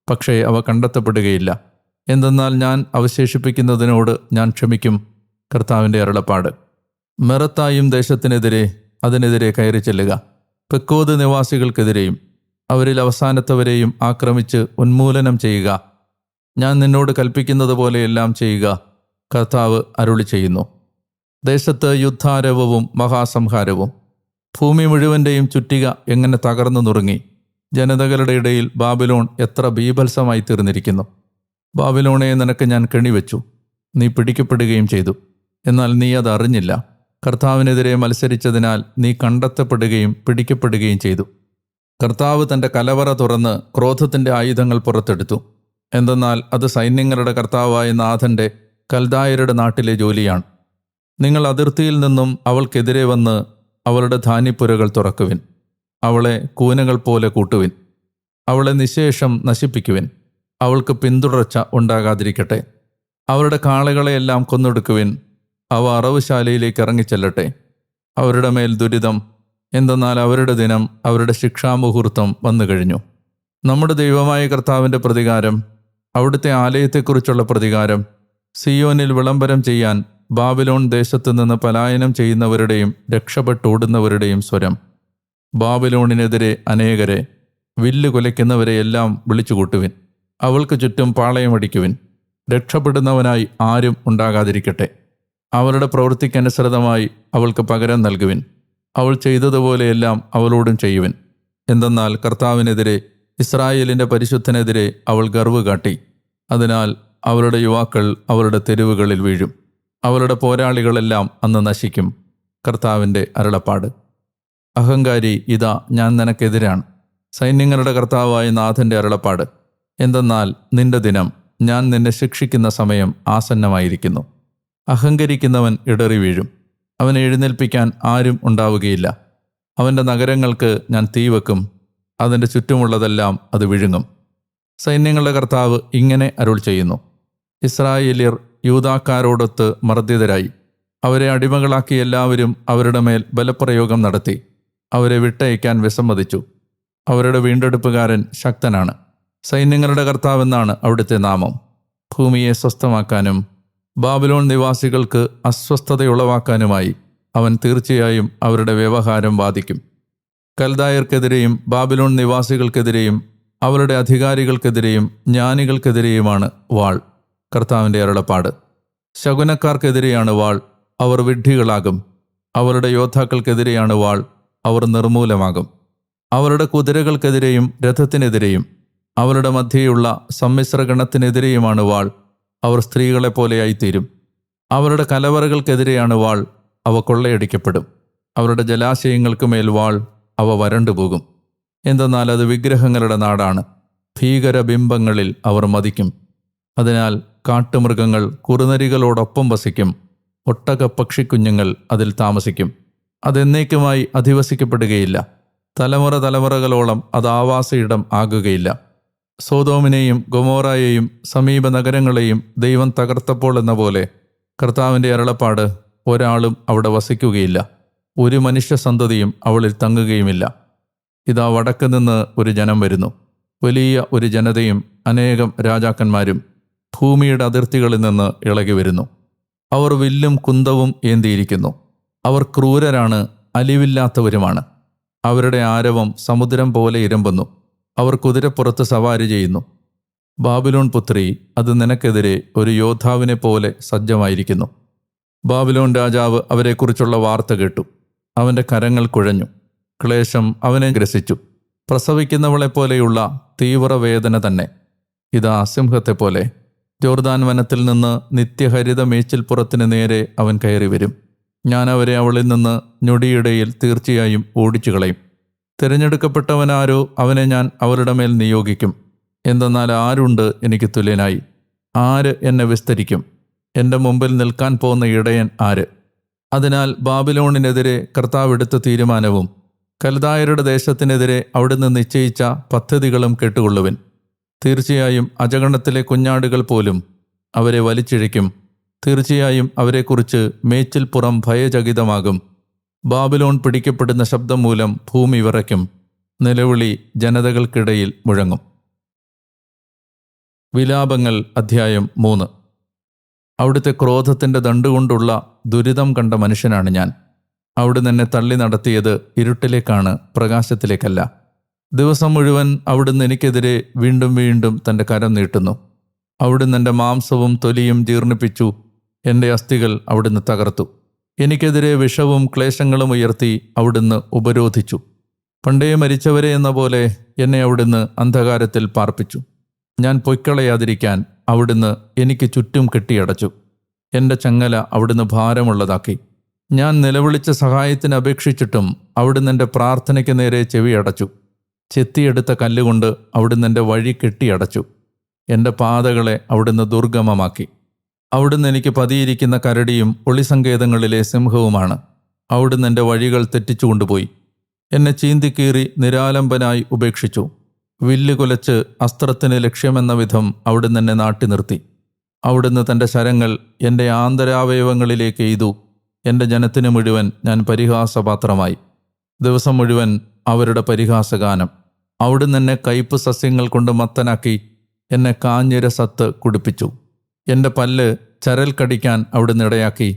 A: പക്ഷേ അവ കണ്ടെത്തപ്പെടുകയില്ല. എന്തെന്നാൽ ഞാൻ അവശേഷിപ്പിക്കുന്നതിനോട് ഞാൻ ക്ഷമിക്കും. കർത്താവിൻ്റെ അരുളപ്പാട്. മെറത്തായും ദേശത്തിനെതിരെ അതിനെതിരെ കയറി ചെല്ലുക. പെക്കോദ് നിവാസികൾക്കെതിരെയും അവരിൽ അവസാനത്തവരെയും ആക്രമിച്ച് ഉന്മൂലനം ചെയ്യുക. ഞാൻ നിന്നോട് കൽപ്പിക്കുന്നത് പോലെയെല്ലാം ചെയ്യുക. കർത്താവ് അരുളി ചെയ്യുന്നു. ദേശത്ത് യുദ്ധാരവവും മഹാസംഹാരവും. ഭൂമി മുഴുവൻ്റെയും ചുറ്റിക എങ്ങനെ തകർന്നു നുറുങ്ങി. ജനതകളുടെ ഇടയിൽ ബാബിലോൺ എത്ര ബീഭത്സമായി തീർന്നിരിക്കുന്നു. ബാബിലോണെ നിനക്ക് ഞാൻ കെണിവെച്ചു. നീ പിടിക്കപ്പെടുകയും ചെയ്തു. എന്നാൽ നീ അത് അറിഞ്ഞില്ല. കർത്താവിനെതിരെ മത്സരിച്ചതിനാൽ നീ കണ്ടെത്തപ്പെടുകയും പിടിക്കപ്പെടുകയും ചെയ്തു. കർത്താവ് തൻ്റെ കലവറ തുറന്ന് ക്രോധത്തിൻ്റെ ആയുധങ്ങൾ പുറത്തെടുത്തു. എന്തെന്നാൽ അത് സൈന്യങ്ങളുടെ കർത്താവായ നാഥൻ്റെ കൽദായരുടെ നാട്ടിലെ ജോലിയാണ്. നിങ്ങൾ അതിർത്തിയിൽ നിന്നും അവൾക്കെതിരെ വന്ന് അവളുടെ ധാന്യപ്പുരകൾ തുറക്കുവിൻ. അവളെ കൂനകൾ പോലെ കൂട്ടുവിൻ. അവളെ നിശേഷം നശിപ്പിക്കുവിൻ. അവൾക്ക് പിന്തുടർച്ച ഉണ്ടാകാതിരിക്കട്ടെ. അവരുടെ കാളകളെയെല്ലാം കൊന്നൊടുക്കുവിൻ. അവ അറവുശാലയിലേക്ക് ഇറങ്ങിച്ചെല്ലട്ടെ. അവരുടെ മേൽ ദുരിതം. എന്തെന്നാൽ അവരുടെ ദിനം, അവരുടെ ശിക്ഷാമുഹൂർത്തം വന്നു കഴിഞ്ഞു. നമ്മുടെ ദൈവമായ കർത്താവിൻ്റെ പ്രതികാരം, അവിടുത്തെ ആലയത്തെക്കുറിച്ചുള്ള പ്രതികാരം, സിയോനിൽ വിളംബരം ചെയ്യാൻ ബാബിലോൺ ദേശത്തു നിന്ന് പലായനം ചെയ്യുന്നവരുടെയും രക്ഷപ്പെട്ടോടുന്നവരുടെയും സ്വരം. ബാബിലോണിനെതിരെ അനേകരെ, വില്ല് കുലയ്ക്കുന്നവരെയെല്ലാം വിളിച്ചുകൂട്ടുവിൻ. അവൾക്ക് ചുറ്റും പാളയമടിക്കുവിൻ. രക്ഷപ്പെടുന്നവനായി ആരും ഉണ്ടാകാതിരിക്കട്ടെ. അവളുടെ പ്രവൃത്തിക്കനുസൃതമായി അവൾക്ക് പകരം നൽകുവിൻ. അവൾ ചെയ്തതുപോലെയെല്ലാം അവളോടും ചെയ്യുവിൻ. എന്തെന്നാൽ കർത്താവിനെതിരെ, ഇസ്രായേലിൻ്റെ പരിശുദ്ധനെതിരെ അവൾ ഗർവ് കാട്ടി. അതിനാൽ അവളുടെ യുവാക്കൾ അവളുടെ തെരുവുകളിൽ വീഴും. അവളുടെ പോരാളികളെല്ലാം അന്ന് നശിക്കും. കർത്താവിൻ്റെ അരുളപ്പാട്. അഹങ്കാരി, ഇതാ ഞാൻ നിനക്കെതിരാണ്. സൈന്യങ്ങളുടെ കർത്താവായ നാഥൻ്റെ അരുളപ്പാട്. എന്തെന്നാൽ നിന്റെ ദിനം, ഞാൻ നിന്നെ ശിക്ഷിക്കുന്ന സമയം ആസന്നമായിരിക്കുന്നു. അഹങ്കരിക്കുന്നവൻ ഇടറി വീഴും. അവനെ എഴുന്നേൽപ്പിക്കാൻ ആരും ഉണ്ടാവുകയില്ല. അവൻ്റെ നഗരങ്ങൾക്ക് ഞാൻ തീ വെക്കും. അതിൻ്റെ ചുറ്റുമുള്ളതെല്ലാം അത് വിഴുങ്ങും. സൈന്യങ്ങളുടെ കർത്താവ് ഇങ്ങനെ അരുൾ ചെയ്യുന്നു: ഇസ്രായേല്യർ യൂദാക്കാരോടൊത്ത് മർദ്ദിതരായി. അവരെ അടിമകളാക്കി എല്ലാവരും അവരുടെ മേൽ ബലപ്രയോഗം നടത്തി. അവരെ വിട്ടയക്കാൻ വിസമ്മതിച്ചു. അവരുടെ വീണ്ടെടുപ്പുകാരൻ ശക്തനാണ്. സൈന്യങ്ങളുടെ കർത്താവെന്നാണ് അവിടുത്തെ നാമം. ഭൂമിയെ സ്വസ്ഥമാക്കാനും ബാബിലോൺ നിവാസികൾക്ക് അസ്വസ്ഥതയുളവാക്കാനുമായി അവൻ തീർച്ചയായും അവരുടെ വ്യവഹാരം ബാധിക്കും. കൽദായർക്കെതിരെയും ബാബിലോൺ നിവാസികൾക്കെതിരെയും അവരുടെ അധികാരികൾക്കെതിരെയും ജ്ഞാനികൾക്കെതിരെയുമാണ് വാൾ. കർത്താവിൻ്റെ അരുളപ്പാട്. ശകുനക്കാർക്കെതിരെയാണ് വാൾ, അവർ വിഡ്ഢികളാകും. അവരുടെ യോദ്ധാക്കൾക്കെതിരെയാണ് വാൾ, അവർ നിർമൂലമാകും. അവരുടെ കുതിരകൾക്കെതിരെയും രഥത്തിനെതിരെയും അവരുടെ മധ്യേയുള്ള സമ്മിശ്രഗണത്തിനെതിരെയുമാണ് വാൾ, അവർ സ്ത്രീകളെപ്പോലെയായിത്തീരും. അവരുടെ കലവറകൾക്കെതിരെയാണ് വാൾ, അവ കൊള്ളയടിക്കപ്പെടും. അവരുടെ ജലാശയങ്ങൾക്ക് മേൽ വാൾ, അവ വരണ്ടുപോകും. എന്തെന്നാൽ അത് വിഗ്രഹങ്ങളുടെ നാടാണ്. ഭീകരബിംബങ്ങളിൽ അവർ മതിക്കും. അതിനാൽ കാട്ടുമൃഗങ്ങൾ കുറുനരികളോടൊപ്പം വസിക്കും. ഒട്ടകപ്പക്ഷിക്കുഞ്ഞുങ്ങൾ അതിൽ താമസിക്കും. അതെന്നേക്കുമായി അധിവസിക്കപ്പെടുകയില്ല. തലമുറ തലമുറകളോളം അത് ആവാസയിടം ആകുകയില്ല. സോദോമിനെയും ഗൊമോറായെയും സമീപ നഗരങ്ങളെയും ദൈവം തകർത്തപ്പോൾ എന്ന പോലെ കർത്താവിൻ്റെ അരുളപ്പാട്, ഒരാളും അവിടെ വസിക്കുകയില്ല, ഒരു മനുഷ്യസന്തതിയും അവളിൽ തങ്ങുകയുമില്ല. ഇതാ വടക്ക് നിന്ന് ഒരു ജനം വരുന്നു, വലിയ ഒരു ജനതയും അനേകം രാജാക്കന്മാരും ഭൂമിയുടെ അതിർത്തികളിൽ നിന്ന് ഇളകി വരുന്നു. അവർ വില്ലും കുന്തവും ഏന്തിയിരിക്കുന്നു. അവർ ക്രൂരരാണ്, അലിവില്ലാത്തവരുമാണ്. അവരുടെ ആരവം സമുദ്രം പോലെ ഇരമ്പുന്നു. അവർ കുതിരപ്പുറത്ത് സവാരി ചെയ്യുന്നു. ബാബിലോൺ പുത്രി, അത് നിനക്കെതിരെ ഒരു യോദ്ധാവിനെ പോലെ സജ്ജമായിരിക്കുന്നു. ബാബിലോൺ രാജാവ് അവരെക്കുറിച്ചുള്ള വാർത്ത കേട്ടു. അവൻ്റെ കരങ്ങൾ കുഴഞ്ഞു. ക്ലേശം അവനെ ഗ്രസിച്ചു. പ്രസവിക്കുന്നവളെപ്പോലെയുള്ള തീവ്രവേദന തന്നെ. ഇതാ സിംഹത്തെപ്പോലെ ജോർദാൻ വനത്തിൽ നിന്ന് നിത്യഹരിത മേച്ചിൽപ്പുറത്തിന് നേരെ അവൻ കയറി വരും. ഞാൻ അവരെ അവളിൽ നിന്ന് ഞൊടിയിടയിൽ തീർച്ചയായും ഓടിച്ചു കളയും. തിരഞ്ഞെടുക്കപ്പെട്ടവനാരോ അവനെ ഞാൻ അവരുടെ മേൽ നിയോഗിക്കും. എന്തെന്നാൽ ആരുണ്ട് എനിക്ക് തുല്യനായി? ആര് എന്നെ വിസ്തരിക്കും? എൻ്റെ മുമ്പിൽ നിൽക്കാൻ പോകുന്ന ഇടയൻ ആര്? അതിനാൽ ബാബിലോണിനെതിരെ കർത്താവ് എടുത്ത തീരുമാനവും കൽദായരുടെ ദേശത്തിനെതിരെ അവിടുന്ന് നിശ്ചയിച്ച പദ്ധതികളും കേട്ടുകൊള്ളുവിൻ. തീർച്ചയായും അജഗണത്തിലെ കുഞ്ഞാടുകൾ പോലും അവരെ വലിച്ചിഴയ്ക്കും. തീർച്ചയായും അവരെക്കുറിച്ച് മേച്ചിൽപ്പുറം ഭയചകിതമാകും. ബാബിലോൺ പിടിക്കപ്പെടുന്ന ശബ്ദം മൂലം ഭൂമി വിറയ്ക്കും. നിലവിളി ജനതകൾക്കിടയിൽ മുഴങ്ങും. വിലാപങ്ങൾ അധ്യായം 3. അവിടുത്തെ ക്രോധത്തിൻ്റെ ദണ്ടുകൊണ്ടുള്ള ദുരിതം കണ്ട മനുഷ്യനാണ് ഞാൻ. അവിടുന്ന് എന്നെ തള്ളി നടത്തിയത് ഇരുട്ടിലേക്കാണ്, പ്രകാശത്തിലേക്കല്ല. ദിവസം മുഴുവൻ അവിടുന്ന് എനിക്കെതിരെ വീണ്ടും വീണ്ടും തൻ്റെ കരം നീട്ടുന്നു. അവിടുന്ന് എൻ്റെ മാംസവും തൊലിയും ജീർണിപ്പിച്ചു. എൻ്റെ അസ്ഥികൾ അവിടുന്ന് തകർത്തു. എനിക്കെതിരെ വിഷവും ക്ലേശങ്ങളും ഉയർത്തി അവിടുന്ന് ഉപരോധിച്ചു. പണ്ടേ മരിച്ചവരെ എന്ന പോലെ എന്നെ അവിടുന്ന് അന്ധകാരത്തിൽ പാർപ്പിച്ചു. ഞാൻ പൊയ്ക്കളയാതിരിക്കാൻ അവിടുന്ന് എനിക്ക് ചുറ്റും കെട്ടിയടച്ചു. എൻ്റെ ചങ്ങല അവിടുന്ന് ഭാരമുള്ളതാക്കി. ഞാൻ നിലവിളിച്ച സഹായത്തിന് അപേക്ഷിച്ചിട്ടും അവിടുന്ന് എൻ്റെ പ്രാർത്ഥനയ്ക്ക് നേരെ ചെവിയടച്ചു. ചെത്തിയെടുത്ത കല്ലുകൊണ്ട് അവിടുന്ന് എൻ്റെ വഴി കെട്ടിയടച്ചു. എൻ്റെ പാതകളെ അവിടുന്ന് ദുർഗമമാക്കി. അവിടുന്ന് എനിക്ക് പതിയിരിക്കുന്ന കരടിയും ഒളിസങ്കേതങ്ങളിലെ സിംഹവുമാണ്. അവിടുന്ന് എൻ്റെ വഴികൾ തെറ്റിച്ചു കൊണ്ടുപോയി. എന്നെ ചീന്തിക്കീറി നിരാലംബനായി ഉപേക്ഷിച്ചു. വില്ല് കുലച്ച് അസ്ത്രത്തിന് ലക്ഷ്യമെന്ന വിധം അവിടുന്ന് എന്നെ നാട്ടി നിർത്തി. അവിടുന്ന് തൻ്റെ ശരങ്ങൾ എൻ്റെ ആന്തരാവയവങ്ങളിലേക്ക് എയ്തു. എൻ്റെ ജനത്തിന് മുഴുവൻ ഞാൻ പരിഹാസപാത്രമായി. ദിവസം മുഴുവൻ അവരുടെ പരിഹാസഗാനം. അവിടുന്ന് എന്നെ കയ്പ് സസ്യങ്ങൾ കൊണ്ട് മത്തനാക്കി. എന്നെ കാഞ്ഞിരസത്ത് കുടിപ്പിച്ചു. എൻ്റെ പല്ല് ചരൽ കടിക്കാൻ അവിടുന്ന് ഇടയാക്കി.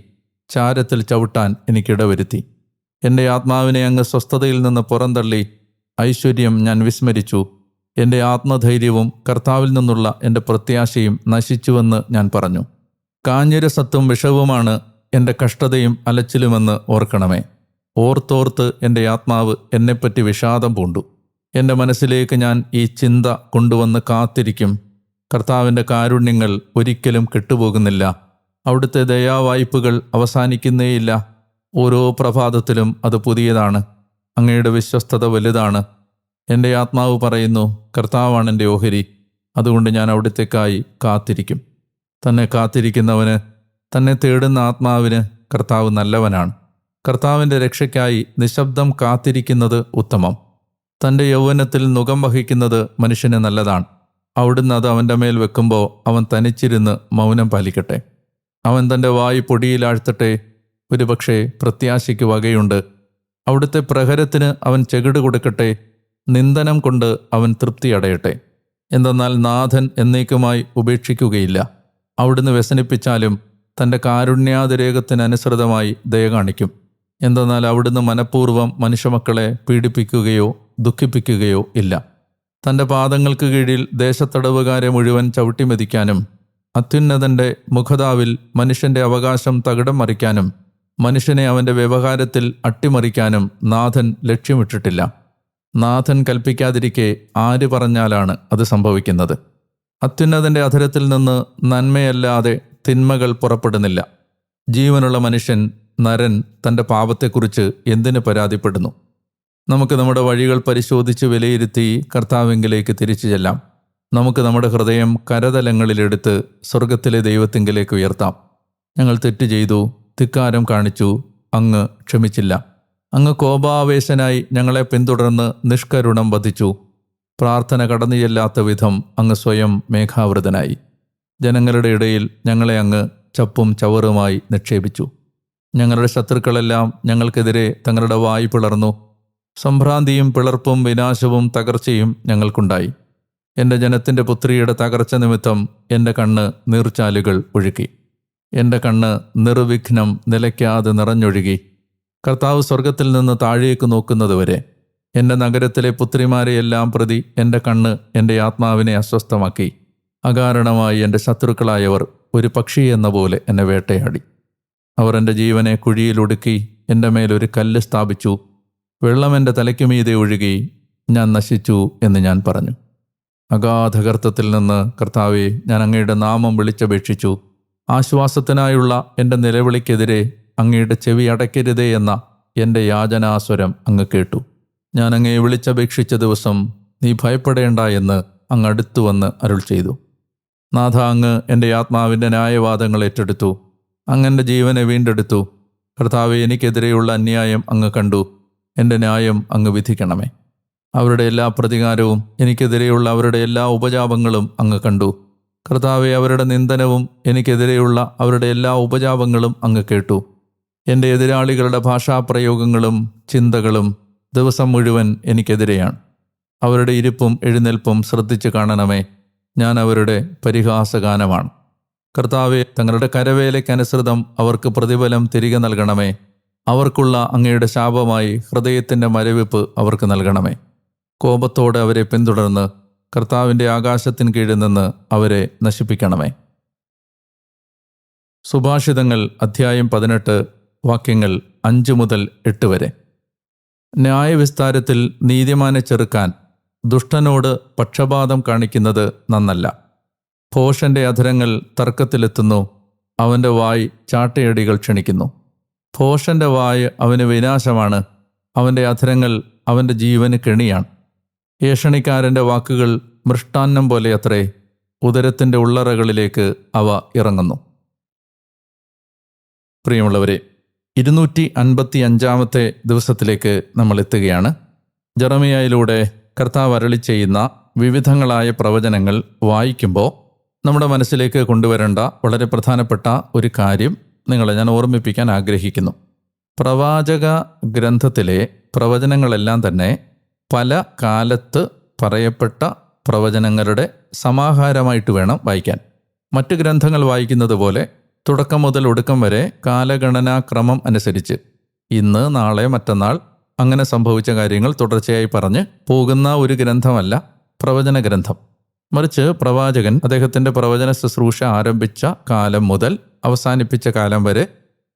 A: ചാരത്തിൽ ചവിട്ടാൻ എനിക്കിടവരുത്തി. എൻ്റെ ആത്മാവിനെ അങ്ങ് സ്വസ്ഥതയിൽ നിന്ന് പുറന്തള്ളി. ഐശ്വര്യം ഞാൻ വിസ്മരിച്ചു. എൻ്റെ ആത്മധൈര്യവും കർത്താവിൽ നിന്നുള്ള എൻ്റെ പ്രത്യാശയും നശിച്ചുവെന്ന് ഞാൻ പറഞ്ഞു. കാഞ്ഞിരസത്തും വിഷവുമാണ് എൻ്റെ കഷ്ടതയും അലച്ചിലുമെന്ന് ഓർക്കണമേ. ഓർത്തോർത്ത് എൻ്റെ ആത്മാവ് എന്നെപ്പറ്റി വിഷാദം പൂണ്ടു. എൻ്റെ മനസ്സിലേക്ക് ഞാൻ ഈ ചിന്ത കൊണ്ടുവന്ന് കാത്തിരിക്കും. കർത്താവിൻ്റെ കാരുണ്യങ്ങൾ ഒരിക്കലും കെട്ടുപോകുന്നില്ല. അവിടുത്തെ ദയാവായ്പകൾ അവസാനിക്കുന്നേയില്ല. ഓരോ പ്രഭാതത്തിലും അത് പുതിയതാണ്. അങ്ങയുടെ വിശ്വസ്തത വലുതാണ്. എൻ്റെ ആത്മാവ് പറയുന്നു, കർത്താവാണ് എൻ്റെ ഓഹരി. അതുകൊണ്ട് ഞാൻ അവിടുത്തേക്കായി കാത്തിരിക്കും. തന്നെ കാത്തിരിക്കുന്നവന്, തന്നെ തേടുന്ന ആത്മാവിന് കർത്താവ് നല്ലവനാണ്. കർത്താവിൻ്റെ രക്ഷയ്ക്കായി നിശബ്ദം കാത്തിരിക്കുന്നത് ഉത്തമം. തൻ്റെ യൗവനത്തിൽ നുകം വഹിക്കുന്നത് മനുഷ്യന് നല്ലതാണ്. അവിടുന്ന് അത് അവൻ്റെ മേൽ വെക്കുമ്പോൾ അവൻ തനിച്ചിരുന്ന് മൗനം പാലിക്കട്ടെ. അവൻ തൻ്റെ വായ് പൊടിയിലാഴ്ത്തട്ടെ. ഒരുപക്ഷെ പ്രത്യാശയ്ക്ക് വകയുണ്ട്. അവിടുത്തെ പ്രഹരത്തിന് അവൻ ചെകിട് കൊടുക്കട്ടെ. നിന്ദനം കൊണ്ട് അവൻ തൃപ്തി അടയട്ടെ. എന്തെന്നാൽ നാഥൻ എന്നേക്കുമായി ഉപേക്ഷിക്കുകയില്ല. അവിടുന്ന് വ്യസനിപ്പിച്ചാലും തൻ്റെ കാരുണ്യാതിരേകത്തിനനുസൃതമായി ദയ കാണിക്കും. എന്തെന്നാൽ അവിടുന്ന് മനഃപൂർവ്വം മനുഷ്യമക്കളെ പീഡിപ്പിക്കുകയോ ദുഃഖിപ്പിക്കുകയോ ഇല്ല. തൻ്റെ പാദങ്ങൾക്ക് കീഴിൽ ദേശത്തടവുകാരെ മുഴുവൻ ചവിട്ടിമെതിക്കാനും അത്യുന്നതൻ്റെ മുഖതാവിൽ മനുഷ്യൻ്റെ അവകാശം തകിടം മറിക്കാനും മനുഷ്യനെ അവൻ്റെ വ്യവഹാരത്തിൽ അട്ടിമറിക്കാനും നാഥൻ ലക്ഷ്യമിട്ടിട്ടില്ല. നാഥൻ കൽപ്പിക്കാതിരിക്കെ ആര് പറഞ്ഞാലാണ് അത് സംഭവിക്കുന്നത്? അത്യുന്നതൻ്റെ അധരത്തിൽ നിന്ന് നന്മയല്ലാതെ തിന്മകൾ പുറപ്പെടുന്നില്ല. ജീവനുള്ള മനുഷ്യൻ നരൻ തൻ്റെ പാപത്തെക്കുറിച്ച് എന്തിനു പരാതിപ്പെടുന്നു? നമുക്ക് നമ്മുടെ വഴികൾ പരിശോധിച്ച് വിലയിരുത്തി കർത്താവിങ്കിലേക്ക് തിരിച്ചു ചെല്ലാം. നമുക്ക് നമ്മുടെ ഹൃദയം കരതലങ്ങളിലെടുത്ത് സ്വർഗത്തിലെ ദൈവത്തിങ്കിലേക്ക് ഉയർത്താം. ഞങ്ങൾ തെറ്റ് ചെയ്തു, ധിക്കാരം കാണിച്ചു, അങ്ങ് ക്ഷമിച്ചില്ല. അങ്ങ് കോപാവേശനായി ഞങ്ങളെ പിന്തുടർന്ന് നിഷ്കരുണം വധിച്ചു. പ്രാർത്ഥന കടന്നു ചെല്ലാത്ത വിധം അങ്ങ് സ്വയം മേഘാവൃതനായി. ജനങ്ങളുടെ ഇടയിൽ ഞങ്ങളെ അങ്ങ് ചപ്പും ചവറുമായി നിക്ഷേപിച്ചു. ഞങ്ങളുടെ ശത്രുക്കളെല്ലാം ഞങ്ങൾക്കെതിരെ തങ്ങളുടെ വായ് പിളർന്നു. സംഭ്രാന്തിയും പിളർപ്പും വിനാശവും തകർച്ചയും ഞങ്ങൾക്കുണ്ടായി. എൻ്റെ ജനത്തിൻ്റെ പുത്രിയുടെ തകർച്ച നിമിത്തം എൻ്റെ കണ്ണ് നീർച്ചാലുകൾ ഒഴുക്കി. എൻ്റെ കണ്ണ് നിർവിഘ്നം നിലയ്ക്കാതെ നിറഞ്ഞൊഴുകി. കർത്താവ് സ്വർഗത്തിൽ നിന്ന് താഴേക്ക് നോക്കുന്നതുവരെ എൻ്റെ നഗരത്തിലെ പുത്രിമാരെയെല്ലാം പ്രതി എൻ്റെ കണ്ണ് എൻ്റെ ആത്മാവിനെ അസ്വസ്ഥമാക്കി. അകാരണമായി എൻ്റെ ശത്രുക്കളായവർ ഒരു പക്ഷി എന്ന പോലെ എന്നെ വേട്ടയാടി. അവർ എൻ്റെ ജീവനെ കുഴിയിലൊടുക്കി എൻ്റെ മേലൊരു കല്ല് സ്ഥാപിച്ചു. വെള്ളം എൻ്റെ തലയ്ക്കുമീതെ ഒഴുകി, ഞാൻ നശിച്ചു എന്ന് ഞാൻ പറഞ്ഞു. അഗാധഗർത്തത്തിൽ നിന്ന് കർത്താവെ, ഞാൻ അങ്ങയുടെ നാമം വിളിച്ചപേക്ഷിച്ചു. ആശ്വാസത്തിനായുള്ള എൻ്റെ നിലവിളിക്കെതിരെ അങ്ങയുടെ ചെവി അടയ്ക്കരുതേ എന്ന എൻ്റെ യാചനാസ്വരം അങ്ങ് കേട്ടു. ഞാൻ അങ്ങയെ വിളിച്ചപേക്ഷിച്ച ദിവസം നീ ഭയപ്പെടേണ്ട എന്ന് അങ്ങ് അടുത്തു വന്ന് അരുൾ ചെയ്തു. നാഥ, അങ്ങ് എൻ്റെ ആത്മാവിൻ്റെ ന്യായവാദങ്ങൾ ഏറ്റെടുത്തു. അങ്ങെൻ്റെ ജീവനെ വീണ്ടെടുത്തു. കർത്താവെ, എനിക്കെതിരെയുള്ള അന്യായം അങ്ങ് കണ്ടു. എൻ്റെ ന്യായം അങ്ങ് വിധിക്കണമേ. അവരുടെ എല്ലാ പ്രതികാരവും എനിക്കെതിരെയുള്ള അവരുടെ എല്ലാ ഉപജാപങ്ങളും അങ്ങ് കണ്ടു. കർത്താവെ, അവരുടെ നിന്ദനവും എനിക്കെതിരെയുള്ള അവരുടെ എല്ലാ ഉപജാപങ്ങളും അങ്ങ് കേട്ടു. എൻ്റെ എതിരാളികളുടെ ഭാഷാപ്രയോഗങ്ങളും ചിന്തകളും ദിവസം മുഴുവൻ എനിക്കെതിരെയാണ്. അവരുടെ ഇരിപ്പും എഴുന്നേൽപ്പും ശ്രദ്ധിച്ചു കാണണമേ. ഞാൻ അവരുടെ പരിഹാസഗാനമാണ്. കർത്താവെ, തങ്ങളുടെ കരവേലയ്ക്കനുസൃതം അവർക്ക് പ്രതിഫലം തിരികെ നൽകണമേ. അവർക്കുള്ള അങ്ങയുടെ ശാപമായി ഹൃദയത്തിൻ്റെ മരവിപ്പ് അവർക്ക് നൽകണമേ. കോപത്തോടെ അവരെ പിന്തുടർന്ന് കർത്താവിൻ്റെ ആകാശത്തിന് കീഴിൽ നിന്ന് അവരെ നശിപ്പിക്കണമേ. സുഭാഷിതങ്ങൾ അധ്യായം 18 വാക്യങ്ങൾ 5 മുതൽ 8 വരെ. ന്യായവിസ്താരത്തിൽ നീതിമാനെ ചെറുക്കാൻ ദുഷ്ടനോട് പക്ഷപാതം കാണിക്കുന്നത് നന്നല്ല. ഭോഷന്റെ അധരങ്ങൾ തർക്കത്തിലെത്തുന്നു. അവൻ്റെ വായ് ചാട്ടയടികൾ ക്ഷണിക്കുന്നു. ഭോഷന്റെ വായ് അവന് വിനാശമാണ്. അവൻ്റെ അധരങ്ങൾ അവൻ്റെ ജീവന് കെണിയാണ്. ഏഷണിക്കാരൻ്റെ വാക്കുകൾ മൃഷ്ടാന്നം പോലെ അത്രേ. ഉദരത്തിൻ്റെ ഉള്ളറകളിലേക്ക് അവ ഇറങ്ങുന്നു. പ്രിയമുള്ളവരെ, 255 ദിവസത്തിലേക്ക് നമ്മൾ എത്തുകയാണ്. ജെറമിയായിലൂടെ കർത്താവ് അരുളി ചെയ്യുന്ന വിവിധങ്ങളായ പ്രവചനങ്ങൾ വായിക്കുമ്പോൾ നമ്മുടെ മനസ്സിലേക്ക് കൊണ്ടുവരേണ്ട വളരെ പ്രധാനപ്പെട്ട ഒരു കാര്യം നിങ്ങളെ ഞാൻ ഓർമ്മിപ്പിക്കാൻ ആഗ്രഹിക്കുന്നു. പ്രവാചക ഗ്രന്ഥത്തിലെ പ്രവചനങ്ങളെല്ലാം തന്നെ പല കാലത്ത് പറയപ്പെട്ട പ്രവചനങ്ങളുടെ സമാഹാരമായിട്ട് വേണം വായിക്കാൻ. മറ്റ് ഗ്രന്ഥങ്ങൾ വായിക്കുന്നത് പോലെ തുടക്കം മുതൽ ഒടുക്കം വരെ കാലഗണനാക്രമം അനുസരിച്ച് ഇന്ന്, നാളെ, മറ്റന്നാൾ അങ്ങനെ സംഭവിച്ച കാര്യങ്ങൾ തുടർച്ചയായി പറഞ്ഞ് പോകുന്ന ഒരു ഗ്രന്ഥമല്ല പ്രവചന ഗ്രന്ഥം. മറിച്ച് പ്രവാചകൻ അദ്ദേഹത്തിൻ്റെ പ്രവചന ശുശ്രൂഷ ആരംഭിച്ച കാലം മുതൽ അവസാനിപ്പിച്ച കാലം വരെ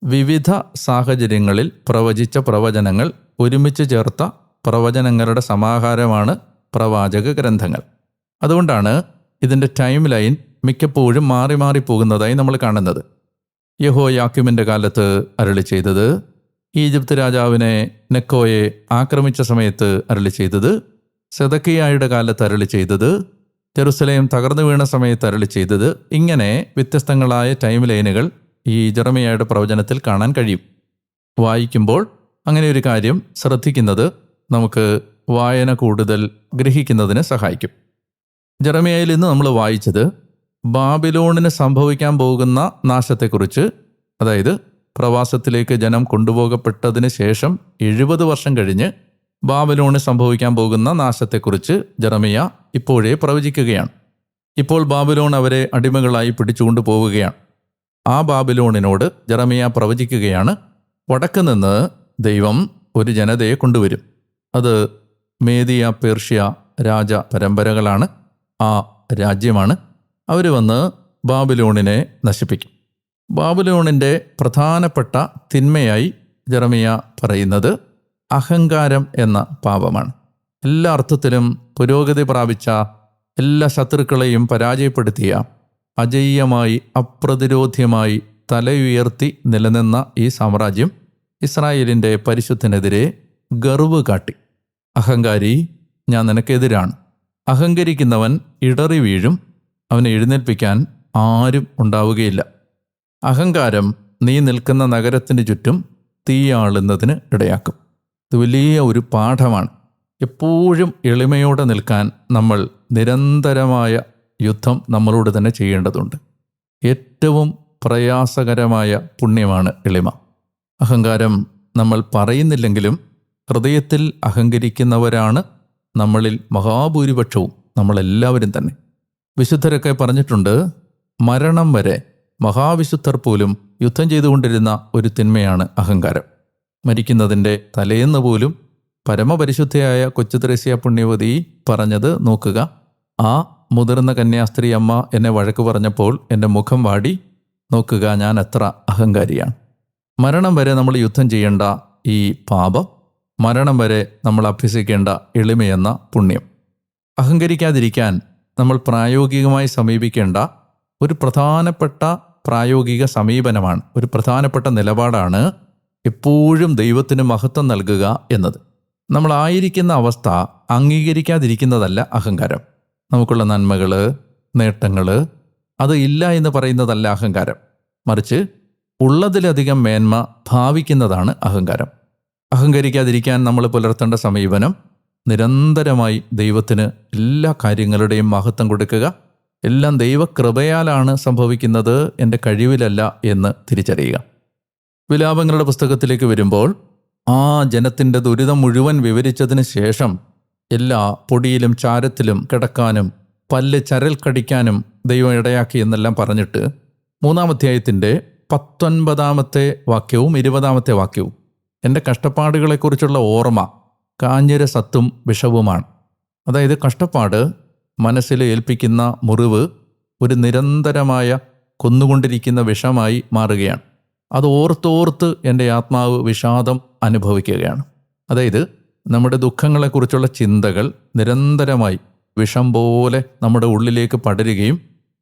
A: വിവിധ സാഹചര്യങ്ങളിൽ പ്രവചിച്ച പ്രവചനങ്ങൾ ഒരുമിച്ച് ചേർത്ത പ്രവചനങ്ങളുടെ സമാഹാരമാണ് പ്രവാചക ഗ്രന്ഥങ്ങൾ. അതുകൊണ്ടാണ് ഇതിൻ്റെ ടൈം ലൈൻ മിക്കപ്പോഴും മാറി മാറി പോകുന്നതായി നമ്മൾ കാണുന്നത്. യെഹോയാക്കീമിൻ്റെ കാലത്ത് അരുളി ചെയ്തത്, ഈജിപ്ത് രാജാവിനെ നെക്കോയെ ആക്രമിച്ച സമയത്ത് അരുളി ചെയ്തത്, സെദക്കിയായുടെ കാലത്ത് അരുളി ചെയ്തത്, ജെറുസലേം തകർന്നു വീണ സമയത്ത് അരുളി ചെയ്തത്, ഇങ്ങനെ വ്യത്യസ്തങ്ങളായ ടൈം ലൈനുകൾ ഈ ജെറമിയായുടെ പ്രവചനത്തിൽ കാണാൻ കഴിയും. വായിക്കുമ്പോൾ അങ്ങനെ ഒരു കാര്യം ശ്രദ്ധിക്കുന്നത് നമുക്ക് വായന കൂടുതൽ ഗ്രഹിക്കുന്നതിന് സഹായിക്കും. ജെറമിയായിൽ ഇന്ന് നമ്മൾ വായിച്ചത് ബാബിലോണിന് സംഭവിക്കാൻ പോകുന്ന നാശത്തെക്കുറിച്ച്, അതായത് പ്രവാസത്തിലേക്ക് ജനം കൊണ്ടുപോകപ്പെട്ടതിന് ശേഷം 70 വർഷം കഴിഞ്ഞ് ബാബിലോണിന് സംഭവിക്കാൻ പോകുന്ന നാശത്തെക്കുറിച്ച് ജെറമിയ ഇപ്പോഴേ പ്രവചിക്കുകയാണ്. ഇപ്പോൾ ബാബിലോൺ അവരെ അടിമകളായി പിടിച്ചുകൊണ്ടു പോവുകയാണ്. ആ ബാബിലോണിനോട് ജെറമിയ പ്രവചിക്കുകയാണ്, വടക്ക് നിന്ന് ദൈവം ഒരു ജനതയെ കൊണ്ടുവരും. അത് മേദിയ പേർഷ്യ രാജ പരമ്പരകളാണ്, ആ രാജ്യമാണ്. അവർ വന്ന് ബാബിലോണിനെ നശിപ്പിക്കും. ബാബിലോണിൻ്റെ പ്രധാനപ്പെട്ട തിന്മയായി ജെറമിയ പറയുന്നത് അഹങ്കാരം എന്ന പാപമാണ്. എല്ലാ അർത്ഥത്തിലും പുരോഗതി പ്രാപിച്ച, എല്ലാ ശത്രുക്കളെയും പരാജയപ്പെടുത്തിയ, അജയ്യമായി അപ്രതിരോധ്യമായി തലയുയർത്തി നിലനിന്ന ഈ സാമ്രാജ്യം ഇസ്രായേലിൻ്റെ പരിശുദ്ധനെതിരെ ഗർവ് കാട്ടി. അഹങ്കാരി, ഞാൻ നിനക്കെതിരാണ്. അഹങ്കരിക്കുന്നവൻ ഇടറി വീഴും, അവനെ എഴുന്നേൽപ്പിക്കാൻ ആരും ഉണ്ടാവുകയില്ല. അഹങ്കാരം നീ നിൽക്കുന്ന നഗരത്തിന് ചുറ്റും തീയാളുന്നതിന് ഇടയാക്കും. ഇത് വലിയ ഒരു പാഠമാണ്. എപ്പോഴും എളിമയോടെ നിൽക്കാൻ നമ്മൾ നിരന്തരമായ യുദ്ധം നമ്മളോട് തന്നെ ചെയ്യേണ്ടതുണ്ട്. ഏറ്റവും പ്രയാസകരമായ പുണ്യമാണ് എളിമ. അഹങ്കാരം നമ്മൾ പറയുന്നില്ലെങ്കിലും ഹൃദയത്തിൽ അഹങ്കരിക്കുന്നവരാണ് നമ്മളിൽ മഹാഭൂരിപക്ഷവും, നമ്മളെല്ലാവരും തന്നെ. വിശുദ്ധരൊക്കെ പറഞ്ഞിട്ടുണ്ട്, മരണം വരെ മഹാവിശുദ്ധർ പോലും യുദ്ധം ചെയ്തുകൊണ്ടിരുന്ന ഒരു തിന്മയാണ് അഹങ്കാരം. മരിക്കുന്നതിൻ്റെ തലേന്ന് പോലും പരമപരിശുദ്ധയായ കൊച്ചു ത്രേസ്യ പുണ്യവതി പറഞ്ഞത് നോക്കുക, ആ മുതിർന്ന കന്യാസ്ത്രീ അമ്മ എന്നെ വഴക്ക് പറഞ്ഞപ്പോൾ എൻ്റെ മുഖം വാടി, നോക്കുക ഞാൻ എത്ര അഹങ്കാരിയാണ്. മരണം വരെ നമ്മൾ യുദ്ധം ചെയ്യേണ്ട ഈ പാപം, മരണം വരെ നമ്മൾ അഭ്യസിക്കേണ്ട എളിമയെന്ന പുണ്യം. അഹങ്കരിക്കാതിരിക്കാൻ നമ്മൾ പ്രായോഗികമായി സമീപിക്കേണ്ട ഒരു പ്രധാനപ്പെട്ട പ്രായോഗിക സമീപനമാണ്, ഒരു പ്രധാനപ്പെട്ട നിലപാടാണ് എപ്പോഴും ദൈവത്തിന് മഹത്വം നൽകുക എന്നത്. നമ്മളായിരിക്കുന്ന അവസ്ഥ അംഗീകരിക്കാതിരിക്കുന്നതല്ല അഹങ്കാരം. നമുക്കുള്ള നന്മകൾ, നേട്ടങ്ങൾ, അത് ഇല്ല എന്ന് പറയുന്നതല്ല അഹങ്കാരം. മറിച്ച് ഉള്ളതിലധികം മേന്മ ഭാവിക്കുന്നതാണ് അഹങ്കാരം. അഹങ്കരിക്കാതിരിക്കാൻ നമ്മൾ പുലർത്തേണ്ട സമീപനം നിരന്തരമായി ദൈവത്തിന് എല്ലാ കാര്യങ്ങളുടെയും മഹത്വം കൊടുക്കുക. എല്ലാം ദൈവകൃപയാലാണ് സംഭവിക്കുന്നത്, എൻ്റെ കഴിവിലല്ല എന്ന് തിരിച്ചറിയുക. വിലാപങ്ങളുടെ പുസ്തകത്തിലേക്ക് വരുമ്പോൾ ആ ജനത്തിൻ്റെ ദുരിതം മുഴുവൻ വിവരിച്ചതിന് ശേഷം എല്ലാ പൊടിയിലും ചാരത്തിലും കിടക്കാനും പല്ല് ചരൽ കടിക്കാനും ദൈവം ഇടയാക്കി എന്നെല്ലാം പറഞ്ഞിട്ട് 3-ാം അധ്യായത്തിൻ്റെ 19-ാമത്തെ വാക്യവും 20-ാമത്തെ വാക്യവും എൻ്റെ കഷ്ടപ്പാടുകളെക്കുറിച്ചുള്ള ഓർമ്മ കാഞ്ഞിര സത്തും വിഷവുമാണ്. അതായത് കഷ്ടപ്പാട് മനസ്സിൽ ഏൽപ്പിക്കുന്ന മുറിവ് ഒരു നിരന്തരമായ കൊന്നുകൊണ്ടിരിക്കുന്ന വിഷമായി മാറുകയാണ്. അത് ഓർത്തോർത്ത് എൻ്റെ ആത്മാവ് വിഷാദം അനുഭവിക്കുകയാണ്. അതായത് നമ്മുടെ ദുഃഖങ്ങളെക്കുറിച്ചുള്ള ചിന്തകൾ നിരന്തരമായി വിഷം പോലെ നമ്മുടെ ഉള്ളിലേക്ക് പടരുകയും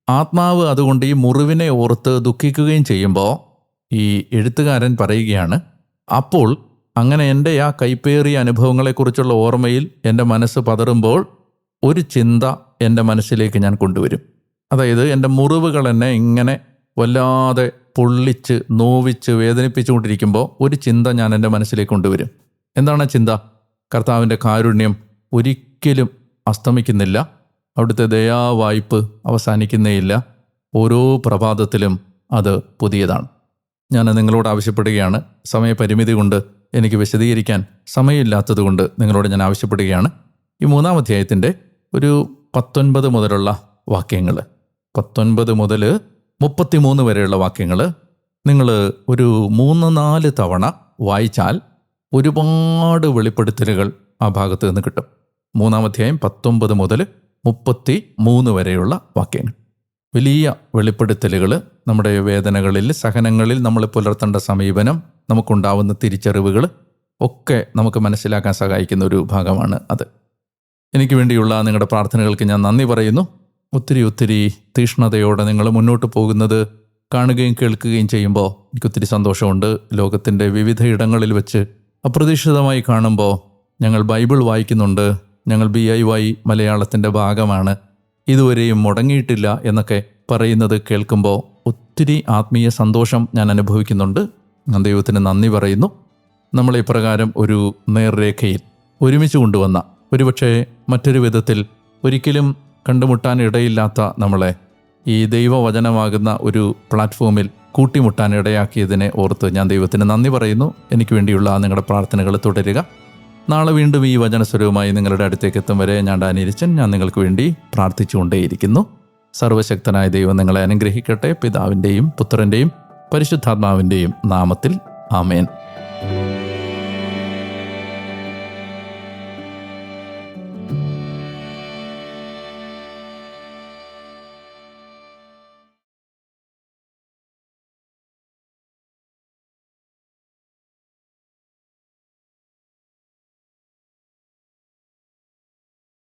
A: ആത്മാവ് അതുകൊണ്ട് ഈ മുറിവിനെ ഓർത്ത് ദുഃഖിക്കുകയും ചെയ്യുമ്പോൾ ഈ എഴുത്തുകാരൻ പറയുകയാണ്, അപ്പോൾ അങ്ങനെ എൻ്റെ ആ കൈപ്പേറിയ അനുഭവങ്ങളെക്കുറിച്ചുള്ള ഓർമ്മയിൽ എൻ്റെ മനസ്സ് പതറുമ്പോൾ ഒരു ചിന്ത എൻ്റെ മനസ്സിലേക്ക് ഞാൻ കൊണ്ടുവരും. അതായത് എൻ്റെ മുറിവുകൾ എന്നെ ഇങ്ങനെ വല്ലാതെ പൊള്ളിച്ച് നോവിച്ച് വേദനിപ്പിച്ചുകൊണ്ടിരിക്കുമ്പോൾ ഒരു ചിന്ത ഞാൻ എൻ്റെ മനസ്സിലേക്ക് കൊണ്ടുവരും. എന്താണ് ചിന്ത? കർത്താവിൻ്റെ കാരുണ്യം ഒരിക്കലും അസ്തമിക്കുന്നില്ല, അവിടുത്തെ ദയാവായ്പ് അവസാനിക്കുന്നേയില്ല, ഓരോ പ്രഭാതത്തിലും അത് പുതിയതാണ്. ഞാൻ നിങ്ങളോട് ആവശ്യപ്പെടുകയാണ്, സമയപരിമിതി കൊണ്ട് എനിക്ക് വിശദീകരിക്കാൻ സമയമില്ലാത്തത് കൊണ്ട് നിങ്ങളോട് ഞാൻ ആവശ്യപ്പെടുകയാണ്, ഈ 3-ാം അധ്യായത്തിൻ്റെ ഒരു 19 മുതലുള്ള വാക്യങ്ങൾ, 19 മുതൽ 33 വരെയുള്ള വാക്യങ്ങൾ നിങ്ങൾ ഒരു 3-4 തവണ വായിച്ചാൽ ഒരുപാട് വെളിപ്പെടുത്തലുകൾ ആ ഭാഗത്ത് നിന്ന് കിട്ടും. 3-ാം അധ്യായം 19 മുതൽ 33 വരെയുള്ള വാക്യങ്ങൾ വലിയ വെളിപ്പെടുത്തലുകൾ, നമ്മുടെ വേദനകളിൽ, സഹനങ്ങളിൽ നമ്മൾ പുലർത്തേണ്ട സമീപനം, നമുക്കുണ്ടാവുന്ന തിരിച്ചറിവുകൾ ഒക്കെ നമുക്ക് മനസ്സിലാക്കാൻ സഹായിക്കുന്ന ഒരു ഭാഗമാണ് അത്. എനിക്ക് വേണ്ടിയുള്ള നിങ്ങളുടെ പ്രാർത്ഥനകൾക്ക് ഞാൻ നന്ദി പറയുന്നു. ഒത്തിരി തീഷ്ണതയോടെ നിങ്ങൾ മുന്നോട്ട് പോകുന്നത് കാണുകയും കേൾക്കുകയും ചെയ്യുമ്പോൾ എനിക്കൊത്തിരി സന്തോഷമുണ്ട്. ലോകത്തിൻ്റെ വിവിധ ഇടങ്ങളിൽ വെച്ച് അപ്രതീക്ഷിതമായി കാണുമ്പോൾ ഞങ്ങൾ ബൈബിൾ വായിക്കുന്നുണ്ട്, ഞങ്ങൾ BIY മലയാളത്തിൻ്റെ ഭാഗമാണ്, ഇതുവരെയും മുടങ്ങിയിട്ടില്ല എന്നൊക്കെ പറയുന്നത് കേൾക്കുമ്പോൾ ഒത്തിരി ആത്മീയ സന്തോഷം ഞാൻ അനുഭവിക്കുന്നുണ്ട്. ഞാൻ ദൈവത്തിന് നന്ദി പറയുന്നു. നമ്മളെ ഇപ്രകാരം ഒരു നേർരേഖയിൽ ഒരുമിച്ച് കൊണ്ടുവന്ന, ഒരുപക്ഷെ മറ്റൊരു വിധത്തിൽ ഒരിക്കലും കണ്ടുമുട്ടാൻ ഇടയില്ലാത്ത നമ്മളെ ഈ ദൈവവചനമാകുന്ന ഒരു പ്ലാറ്റ്ഫോമിൽ കൂട്ടിമുട്ടാൻ ഇടയാക്കിയതിനെ ഓർത്ത് ഞാൻ ദൈവത്തിന് നന്ദി പറയുന്നു. എനിക്ക് വേണ്ടിയുള്ള നിങ്ങളുടെ പ്രാർത്ഥനകൾ തുടരുക. നാളെ വീണ്ടും ഈ വചനസ്വരവുമായി നിങ്ങളുടെ അടുത്തേക്ക് എത്തും വരെ ഞാൻ ഡാനിയൽ അച്ഛൻ, ഞാൻ നിങ്ങൾക്ക് വേണ്ടി പ്രാർത്ഥിച്ചുകൊണ്ടേയിരിക്കുന്നു. സർവശക്തനായ ദൈവം നിങ്ങളെ അനുഗ്രഹിക്കട്ടെ. പിതാവിൻ്റെയും പുത്രൻ്റെയും പരിശുദ്ധാത്മാവിൻ്റെയും നാമത്തിൽ ആമേൻ.